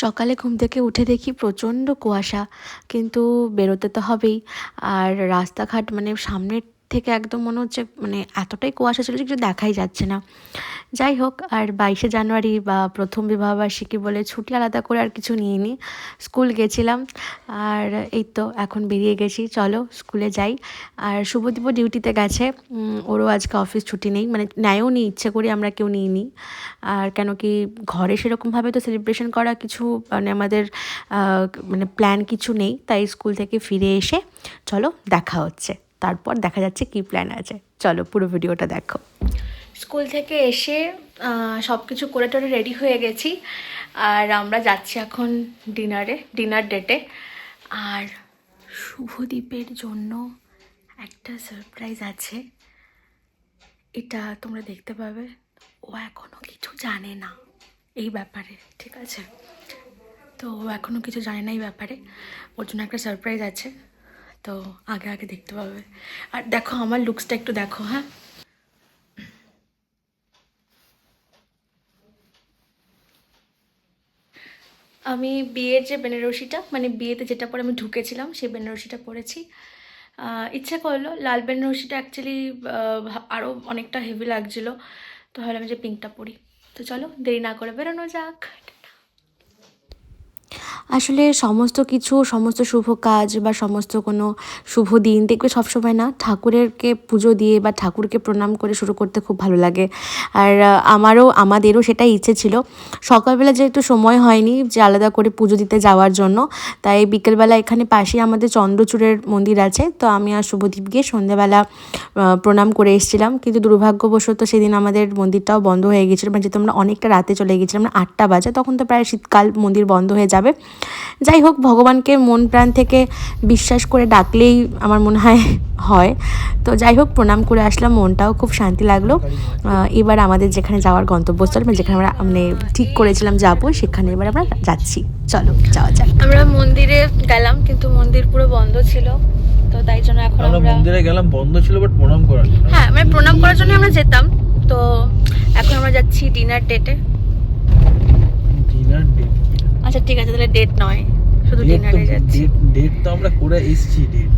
সকালে ঘুম থেকে উঠে দেখি প্রচণ্ড কুয়াশা, কিন্তু বেরোতে তো হবেই। আর রাস্তাঘাট মানে সামনের থেকে একদম মনে হচ্ছে মানে এতটাই কুয়াশা ছিল যে কিছু দেখাই যাচ্ছে না। যাই হোক, আর 22শে জানুয়ারি বা প্রথম বিবাহবার্ষিকী বলে ছুটি আলাদা করে আর কিছু নিইনি। স্কুল গেছিলাম, আর এই তো এখন বেরিয়ে গেছি, চলো স্কুলে যাই। আর শুভদীপও ডিউটিতে গেছে, ওরও আজকে অফিস ছুটি নেই, মানে নেয়ও নি, ইচ্ছে করে আমরা কেউ নিইনি। আর কেন কি ঘরে সেরকমভাবে তো সেলিব্রেশন করা কিছু মানে আমাদের মানে প্ল্যান কিছু নেই, তাই স্কুল থেকে ফিরে এসে চলো দেখা হচ্ছে, তারপর দেখা যাচ্ছে কি প্ল্যান আছে। চলো পুরো ভিডিওটা দেখো। স্কুল থেকে এসে সব কিছু করে টোরে রেডি হয়ে গেছি, আর আমরা যাচ্ছি এখন ডিনার ডেটে। আর শুভদীপের জন্য একটা সারপ্রাইজ আছে, এটা তোমরা দেখতে পাবে। ও এখনও কিছু জানে না এই ব্যাপারে, ঠিক আছে? তো ও এখনও কিছু জানে না এই ব্যাপারে, ওর জন্য একটা সারপ্রাইজ আছে, তো আগে আগে দেখতে পাবে। আর দেখো আমার লুকসটা একটু দেখো। হ্যাঁ, আমি বিয়ের যে বেনারসিটা, মানে বিয়েতে যেটা পরে আমি ঢুকেছিলাম সেই বেনারসিটা পরেছি। ইচ্ছে করলো লাল বেনারসিটা অ্যাকচুয়ালি আরও অনেকটা হেভি লাগছিলো, তো ভাবলাম যে পিঙ্কটা পরি। তো চলো দেরি না করে বেরোনো যাক। আসলে সমস্ত কিছু, সমস্ত শুভ কাজ বা সমস্ত কোনো শুভ দিন দেখবে সবসময় না ঠাকুরেরকে পুজো দিয়ে বা ঠাকুরকে প্রণাম করে শুরু করতে খুব ভালো লাগে। আর আমাদেরও সেটাই ইচ্ছে ছিল। সকালবেলা যেহেতু সময় হয়নি যে আলাদা করে পুজো দিতে যাওয়ার জন্য, তাই বিকেলবেলা এখানে পাশেই আমাদের চন্দ্রচূড়ের মন্দির আছে, তো আমি আর শুভদীপ গিয়ে সন্ধ্যেবেলা প্রণাম করে এসেছিলাম। কিন্তু দুর্ভাগ্যবশত সেদিন আমাদের মন্দিরটাও বন্ধ হয়ে গেছিলো, মানে যেহেতু আমরা অনেকটা রাতে চলে গেছিলাম, 8টা বাজে, তখন তো প্রায় শীতকাল, মন্দির বন্ধ হয়ে যাবে। যাই হোক, ভগবানকে মন প্রাণ থেকে বিশ্বাস করে ডাকলেই আমার মনে হয়। তো যাই হোক, প্রণাম করে আসলাম, মনটাও খুব শান্তি লাগলো। এবার আমাদের যেখানে যাওয়ার গন্তব্যস্থল, মানে যেখানে আমরা মানে ঠিক করেছিলাম যাবো, সেখানে এবার আমরা যাচ্ছি। চলো যাওয়া যাক। আমরা মন্দিরে গেলাম, কিন্তু মন্দির পুরো বন্ধ ছিল, তো তাই জন্য এখন আমরা মন্দিরে গেলাম, বন্ধ ছিল, বাট প্রণাম করার, হ্যাঁ মানে প্রণাম করার জন্য আমরা যেতাম। তো এখন আমরা যাচ্ছি ডিনার ডেটে। Dinner date? আচ্ছা ঠিক আছে, তাহলে ডেট নয়, শুধু ডিনারে যাচ্ছি। ডেট তো আমরা করে এসেছি, ডেট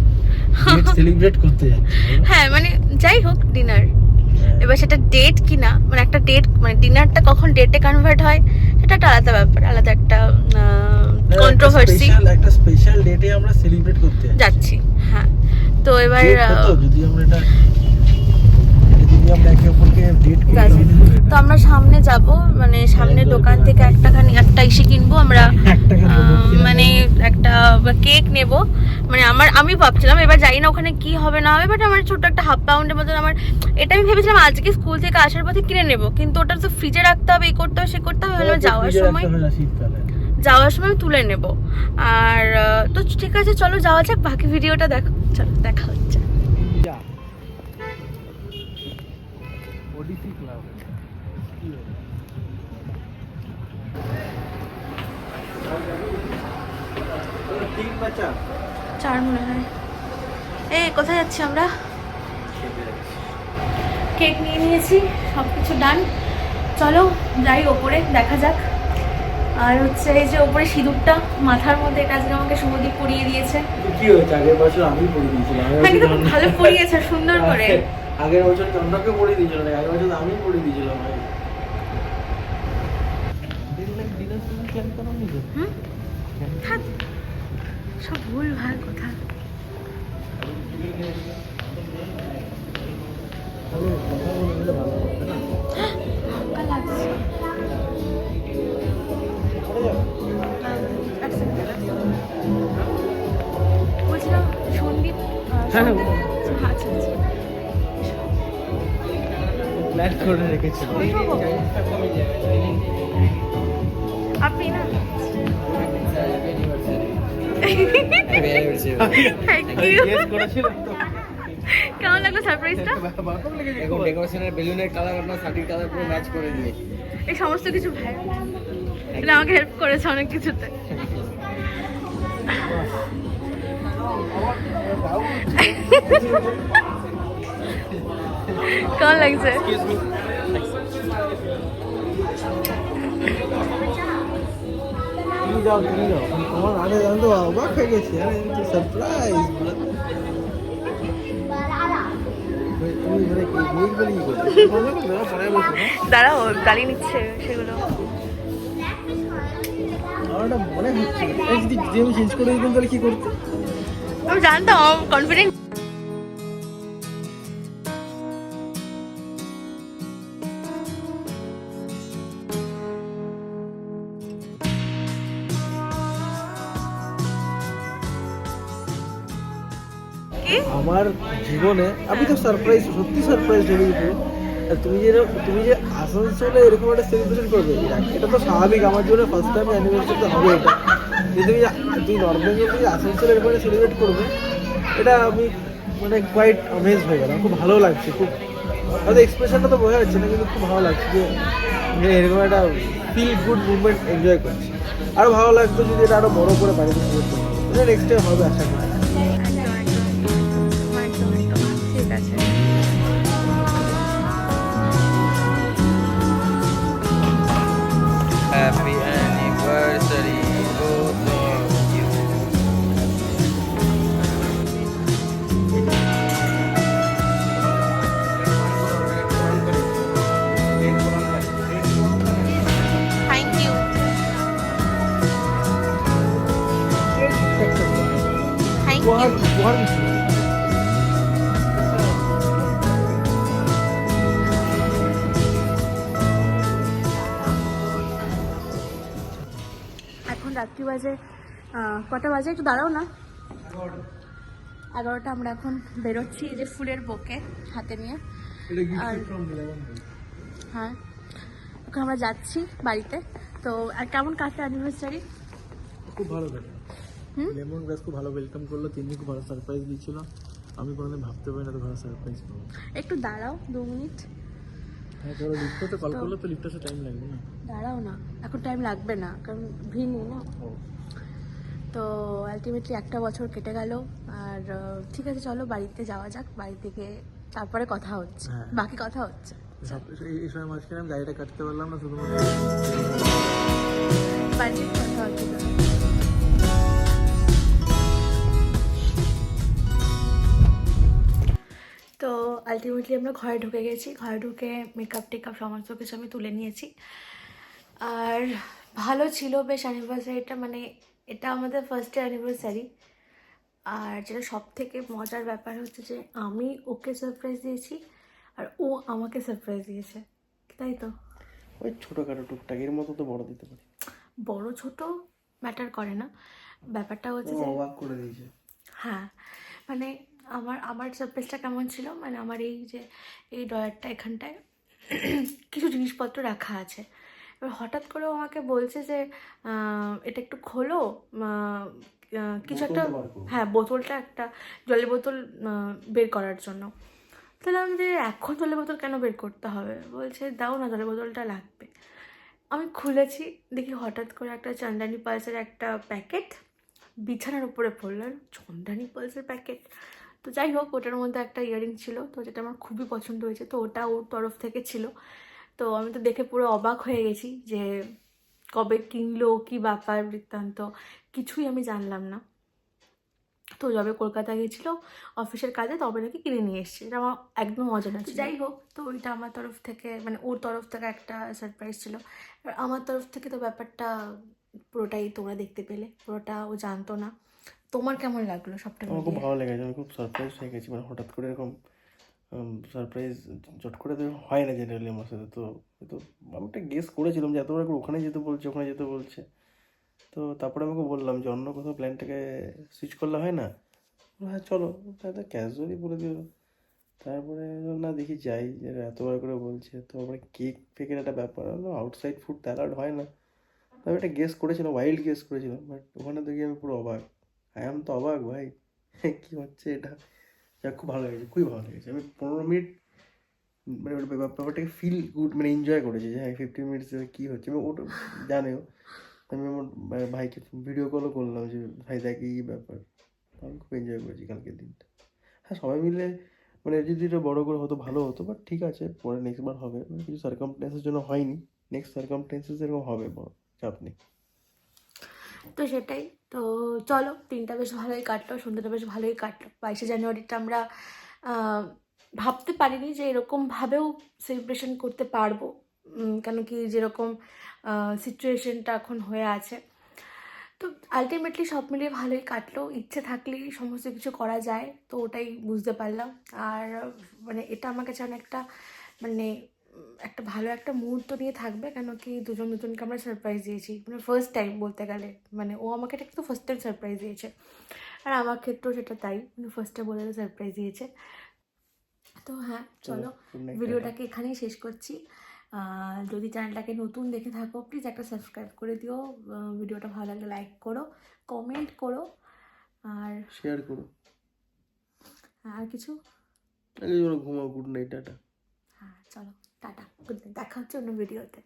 সেলিব্রেট করতে যাচ্ছি। হ্যাঁ মানে যাই হোক, ডিনার। এবার সেটা ডেট কিনা, মানে একটা ডেট, মানে ডিনারটা কখন ডেটে কনভার্ট হয় সেটা একটা আলাদা ব্যাপার, আলাদা একটা কন্ট্রোভার্সি। একটা স্পেশাল ডেটে আমরা সেলিব্রেট করতে যাচ্ছি। হ্যাঁ, তো এবার যদি আমরা এটা আমরা একে অপরকে ডেট করি, তো আমরা সামনে যাব, মানে সামনে দোকান থেকে একটা ইসে কিনবো আমরা, মানে একটা কেক নেব। মানে আমি ভাবছিলাম, এবার জানি না ওখানে কি হবে না হবে, বাট আমার ছোট একটা হাফ পাউন্ডের মতন আমার, এটা আমি ভেবেছিলাম আজকে স্কুল থেকে আসার পথে কিনে নেব, কিন্তু ওটা তো ফ্রিজে রাখতে হবে, এই করতে হবে সে করতে হবে, যাওয়ার সময় তুলে নেব। আর তো ঠিক আছে, চলো যাওয়া যাক, বাকি ভিডিওটা দেখো, চলো দেখা হচ্ছে। চার মনে হয়। কোথায় যাচ্ছি আমরা? কেক নিয়ে নিয়েছি, সব কিছু ডান, চলো যাই ওপরে, দেখা যাক। আর হচ্ছে এই যে ওপরে সিঁদুরটা মাথার মধ্যে, এটা আজকে আমাকে শুভদীপ পরিয়ে দিয়েছে। কি হয়েছে, আগের বছর আমি পরিয়ে দিয়েছিলাম। হ্যাঁ কিন্তু খুব ভালো পরিয়েছে, সুন্দর করে। আগের বছর চন্দ্রকে পরিয়ে দিয়েছিল, না আগের বছর আমি পরিয়ে দিয়েছিলাম। সব ভুল ভাল কথা। বলছিলাম সন্দীপ, প্ল্যান করে রেখেছিল আপনি না। কেমন লাগলো সারপ্রাইজটা? ডেকোরেশনের বেলুনের কালার আপনার শাড়ির কালার পুরো ম্যাচ করে দিয়ে, এই সমস্ত কিছু ভাই এটা আমাকে হেল্প করেছে অনেক কিছুতে। কেমন লাগছে? যাও তোমার আগে আমি তো অবাক হয়ে গেছি, আরে সারপ্রাইজ। তুমি মানে কি বুঝ বলি কি করছো? মজা করবে না, পরে বসো না। দাঁড়াও, গালি নিচ্ছে সেগুলো। আমার একটা মনে হচ্ছে যদি আমি চেঞ্জ করে দিতাম তাহলে কি করতে? আমি জানতাম কনফিডেন্ট। আমার জীবনে আমি তো সারপ্রাইজ, সত্যি সারপ্রাইজ হয়ে গেছি। আর তুমি যে আসানসোলে এরকম একটা সেলিব্রেশন করবে, এটা তো স্বাভাবিক। আমার জন্য ফার্স্ট টাইম অ্যানিভার্সারি হবে এটা। কিন্তু তুমি নর্থ বেঙ্গল থেকে আসানসোলে এরকম একটা সেলিব্রেট করবে, এটা আমি মানে কোয়াইট আমেজ হয়ে গেলাম। খুব ভালো লাগছে, খুব হয়তো এক্সপ্রেশনটা তো বোঝা যাচ্ছে না, কিন্তু খুব ভালো লাগছে যে এরকম একটা ফিল গুড মুভমেন্ট এনজয় করছি। আরও ভালো লাগতো যদি এটা আরও বড় করে বাড়িতে সেলিব্রেট করতে হবে। এটা নেক্সট টাইম হবে আশা করি। ঠিক আছে। Happy anniversary both of you. Thank you. Thank you. এখন রাত্রি বাজে কটা বাজে একটু দাঁড়াও না। 11টা। আমরা এখন বেরোচ্ছি, এই যে ফুলের বোকে হাতে নিয়ে। আর হ্যাঁ, এখন আমরা যাচ্ছি বাড়িতে। তো আর কেমন কাটলো অ্যানিভার্সারি? খুব ভালো কাটলো। লেমন গ্রাস খুব ভালো ওয়েলকাম করলো, তিনি খুব ভালো সারপ্রাইজ দিয়েছিল। আমি কোনোদিন ভাবতে পারি না তো ভালো সারপ্রাইজ পাবো। একটু দাঁড়াও 2 মিনিট। হ্যাঁ ধরো লিফটে তো কল করলো, তো লিফটে আসতে টাইম লাগবে না। দাঁড়াও না, এখন টাইম লাগবে না, কারণ ভিড় নেই না। তো আলটিমেটলি 1টা বছর কেটে গেল। আর ঠিক আছে, চলো বাড়িতে যাওয়া যাক। বাড়ি থেকে তারপরে কথা হচ্ছে, বাকি কথা হচ্ছে। এই সময় মাঝখানে আমি গাড়িটা কাটতে পারলাম না, শুধুমাত্র বাড়িতে কথা হচ্ছে। তো আলটিমেটলি আমরা ঘরে ঢুকে গেছি। ঘরে ঢুকে মেকআপ টেকআপ সমস্ত কিছু আমি তুলে নিয়েছি। আর ভালো ছিল বেশ অ্যানিভার্সারিটা, মানে এটা আমাদের ফার্স্ট অ্যানিভার্সারি। আর যেটা সব থেকে মজার ব্যাপার হচ্ছে যে আমি ওকে সারপ্রাইজ দিয়েছি আর ও আমাকে সারপ্রাইজ দিয়েছে, তাই তো? ওই ছোটোখাটো টুকটাক এর মতো তো বড় দিতে পারি। বড় ছোট ম্যাটার করে না, ব্যাপারটা হচ্ছে যে অবাক করে দিয়েছে। হ্যাঁ, মানে আমার সারপ্রাইজটা কেমন ছিল, মানে আমার এই যে এই ড্রয়ারটা এখানটায় কিছু জিনিসপত্র রাখা আছে। এবার হঠাৎ করে ও আমাকে বলছে যে এটা একটু খোলো, কিছু একটা, হ্যাঁ বোতলটা, একটা জলের বোতল বের করার জন্য। তাহলে আমি যে এখন জলের বোতল কেন বের করতে হবে, বলছে দাও না, জলের বোতলটা লাগবে। আমি খুলেছি, দেখি হঠাৎ করে একটা চন্দানি পালসের একটা প্যাকেট বিছানার উপরে পড়লো। চন্দানি পালসের প্যাকেট। তো যাই হোক, ওটার মধ্যে একটা ইয়ারিং ছিল, তো যেটা আমার খুবই পছন্দ হয়েছে, তো ওটা ওর তরফ থেকে ছিল। তো আমি তো দেখে পুরো অবাক হয়ে গেছি যে কবে কিনলো, কী ব্যাপার বৃত্তান্ত, কিছুই আমি জানলাম না। তো যবে কলকাতা গেছিলো অফিসের কাজে, তবে নাকি কিনে নিয়ে এসছে। এটা আমার একদম অজানা ছিল। যাই হোক, তো ওইটা আমার তরফ থেকে, মানে ওর তরফ থেকে একটা সারপ্রাইজ ছিল। আর আমার তরফ থেকে তো ব্যাপারটা পুরোটাই তোমরা দেখতে পেলে, পুরোটা ও জানতো না। তোমার কেমন লাগলো সবটা? আমার খুব ভালো লেগেছে, আমি খুব সারপ্রাইজ হয়ে গেছি। মানে হঠাৎ করে এরকম সারপ্রাইজ চট করে তো হয় না জেনারেলি আমার সাথে। তো তো আমি একটা গেস করেছিলাম যে এতবার করে ওখানে যেতে বলছে, ওখানে যেতে বলছে। তো তারপরে আমাকে বললাম যে অন্য কোথাও প্ল্যানটাকে সুইচ করলে হয় না। হ্যাঁ চলো, তাহলে ক্যাজুয়ালি বলে দিল। তারপরে না দেখি যাই, যে এতবার করে বলছে। তো আবার কেক ফেকের একটা ব্যাপার, আউটসাইড ফুড তো অ্যালাউড হয় না। তো আমি একটা গেস করেছিলাম, ওয়াইল্ড গেস করেছিলাম, বাট ওখানে দেখি আমি পুরো অবাক। আই এম তো অবাক ভাই, কী হচ্ছে এটা। যাক, খুব ভালো লেগেছে, খুবই ভালো লেগেছে। আমি 15 মিনিট মানে ওটা ব্যাপারটাকে ফিল গুড, মানে এনজয় করেছি যে হ্যাঁ 15 মিনিটস কী হচ্ছে। আমি ওটা জানেও, আমি আমার ভাইকে ভিডিও কলও করলাম যে ভাই দেখ এই ব্যাপার। আমি খুব এনজয় করেছি কালকের দিনটা। হ্যাঁ সবাই মিলে, মানে যদি এটা বড়ো করে হতো ভালো হতো, বাট ঠিক আছে, পরে নেক্সট বার হবে। কিছু সার্কামস্ট্যান্সের জন্য হয়নি, নেক্সট সার্কামস্ট্যান্সেস এরকম হবে, বড় চাপ নেই। তো সেটাই। তো চলো, দিনটা বেশ ভালোই কাটলো, সন্ধ্যাটা বেশ ভালোই কাটলো। 22শে জানুয়ারিটা আমরা আহ, ভাবতে পারিনি যে এরকমভাবেও সেলিব্রেশন করতে পারবো। কেন কি যেরকম সিচুয়েশনটা এখন হয়ে আছে, তো আলটিমেটলি সব মিলিয়ে ভালোই কাটলো। ইচ্ছে থাকলেই সমস্ত কিছু করা যায়, তো ওটাই বুঝতে পারলাম। আর মানে এটা আমার কাছে অনেকটা মানে একটা ভালো একটা মুহূর্ত নিয়ে থাকবে, কেন কি দুজন দুজনকে আমরা সারপ্রাইজ দিয়েছি, মানে ফার্স্ট টাইম বলতে গেলে। মানে ও আমাকে এটা কিন্তু ফার্স্ট টাইম সারপ্রাইজ দিয়েছে, আর আমার ক্ষেত্রেও সেটা তাই, মানে ফার্স্টে বলে সারপ্রাইজ দিয়েছে। তো হ্যাঁ, চলো, চলো গুড নাইট, টাটা। ভিডিওটাকে এখানেই শেষ করছি। যদি চ্যানেলটাকে নতুন দেখে থাকো প্লিজ একটা সাবস্ক্রাইব করে দিও, ভিডিওটা ভালো লাগলে লাইক করো, কমেন্ট করো, আর শেয়ার করো। আর কিছু। আগে চলো ঘুমাও, গুড নাইট, টাটা। হ্যাঁ চলো, টাটা, গুড নাইট, দেখা হচ্ছে অন্য ভিডিওতে।